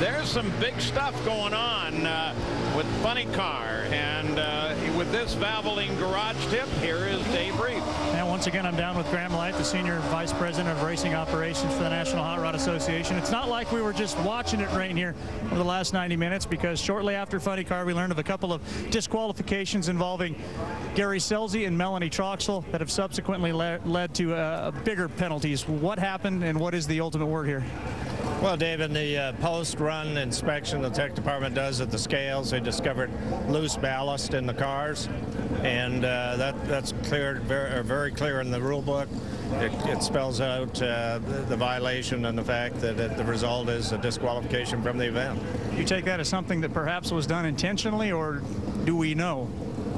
There's some big stuff going on with Funny Car, and with this Valvoline garage tip, here is Dave Reed. And once again, I'm down with Graham Light, the Senior Vice President of Racing Operations for the National Hot Rod Association. It's not like we were just watching it rain here over the last 90 minutes, because shortly after Funny Car, we learned of a couple of disqualifications involving Gary Selzy and Melanie Troxel that have subsequently led to bigger penalties. What happened, and what is the ultimate word here? Well, Dave, in the post-run inspection the tech department does at the scales, they discovered loose ballast in the cars, and that's clear, very clear in the rule book. It spells out the violation and the fact that the result is a disqualification from the event. You take that as something that perhaps was done intentionally, or do we know?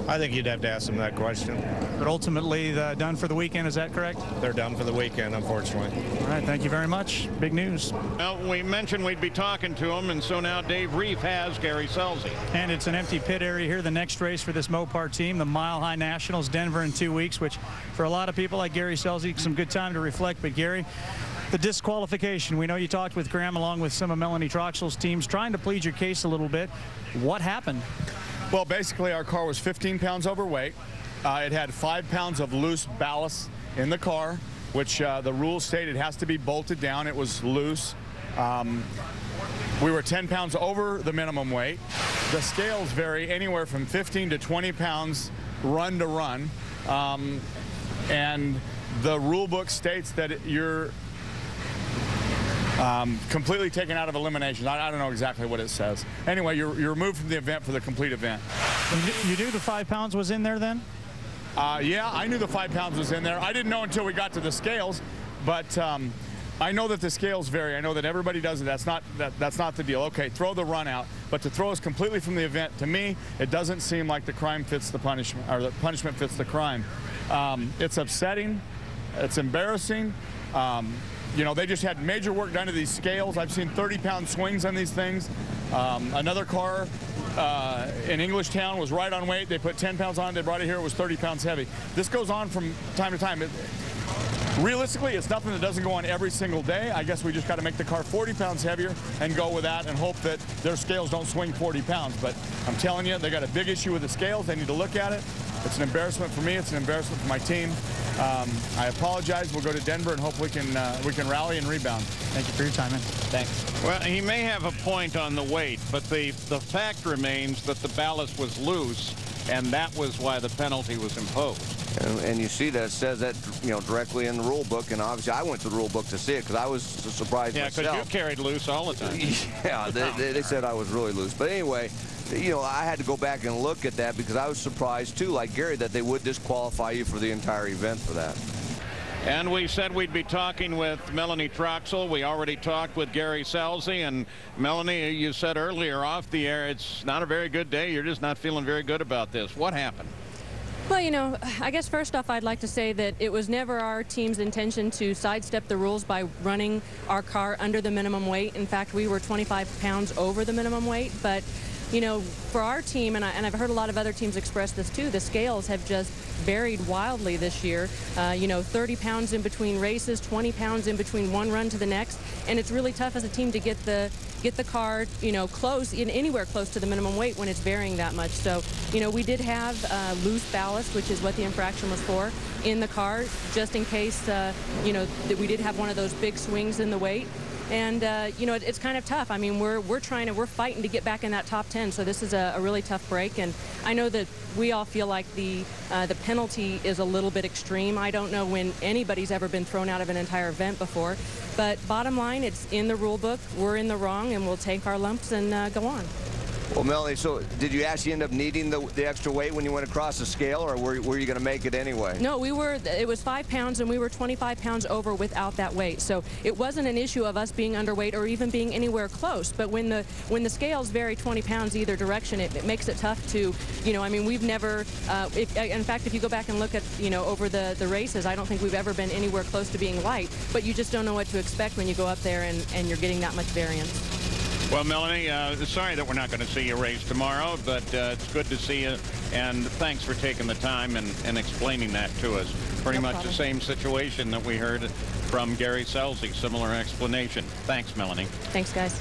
I think you'd have to ask them that question. But ultimately done for the weekend, is that correct? They're done for the weekend, unfortunately. All right, thank you very much. Big news. Well, we mentioned we'd be talking to him, and so now Dave Reef has Gary Selzy. And it's an empty pit area here. The next race for this Mopar team, the Mile High Nationals, Denver in 2 weeks, which for a lot of people like Gary Selzy, some good time to reflect. But Gary, the disqualification, we know you talked with Graham along with some of Melanie Troxel's teams, trying to plead your case a little bit. What happened? Well, basically, our car was 15 pounds overweight. It had 5 pounds of loose ballast in the car, which the rules state it has to be bolted down. It was loose. We were 10 pounds over the minimum weight. The scales vary anywhere from 15 to 20 pounds run to run. And the rule book states that you're completely taken out of elimination. I don't know exactly what it says. Anyway, you're removed from the event for the complete event. You knew the 5 pounds was in there then? Yeah, I knew the 5 pounds was in there. I didn't know until we got to the scales, but I know that the scales vary. I know that everybody does it. That's not the deal. Okay, throw the run out, but to throw us completely from the event, to me, it doesn't seem like the crime fits the punishment, or the punishment fits the crime. It's upsetting. It's embarrassing. You know, they just had major work done to these scales. I've seen 30-pound swings on these things. Another car in Englishtown was right on weight. They put 10 pounds on it. They brought it here. It was 30 pounds heavy. This goes on from time to time. Realistically, it's nothing that doesn't go on every single day. I guess we just got to make the car 40 pounds heavier and go with that and hope that their scales don't swing 40 pounds. But I'm telling you, they got a big issue with the scales. They need to look at it. It's an embarrassment for me. It's an embarrassment for my team. I apologize. We'll go to Denver and hope we can rally and rebound. Thank you for your time, man. Thanks. Well, he may have a point on the weight, but the fact remains that the ballast was loose, and that was why the penalty was imposed. And you see that it says that, you know, directly in the rule book, and obviously I went to the rule book to see it because I was surprised myself. Yeah, because you carried loose all the time. Yeah, they said I was really loose. But anyway, you know, I had to go back and look at that because I was surprised too, like Gary, that they would disqualify you for the entire event for that. And we said we'd be talking with Melanie Troxel. We already talked with Gary Selzy. And Melanie, you said earlier off the air, it's not a very good day. You're just not feeling very good about this. What happened? Well, you know, I guess first off, I'd like to say that it was never our team's intention to sidestep the rules by running our car under the minimum weight. In fact, we were 25 pounds over the minimum weight. But, you know, for our team, and I've heard a lot of other teams express this too, the scales have just varied wildly this year. You know, 30 pounds in between races, 20 pounds in between one run to the next. And it's really tough as a team to get the car, you know, anywhere close to the minimum weight when it's varying that much. So, you know, we did have loose ballast, which is what the infraction was for, in the car, just in case, you know, that we did have one of those big swings in the weight. And, you know, it's kind of tough. I mean, we're fighting to get back in that top 10. So this is a really tough break. And I know that we all feel like the penalty is a little bit extreme. I don't know when anybody's ever been thrown out of an entire event before. But bottom line, it's in the rule book. We're in the wrong, and we'll take our lumps and go on. Well, Melanie, so did you actually end up needing the extra weight when you went across the scale, or were you going to make it anyway? No, it was 5 pounds, and we were 25 pounds over without that weight. So it wasn't an issue of us being underweight or even being anywhere close. But when the scales vary 20 pounds either direction, it makes it tough to, you know, I mean, we've never, in fact, if you go back and look at, you know, over the races, I don't think we've ever been anywhere close to being light. But you just don't know what to expect when you go up there and you're getting that much variance. Well, Melanie, sorry that we're not going to see you race tomorrow, but it's good to see you, and thanks for taking the time and explaining that to us. Pretty much the same situation that we heard from Gary Selzy, similar explanation. Thanks, Melanie. Thanks, guys.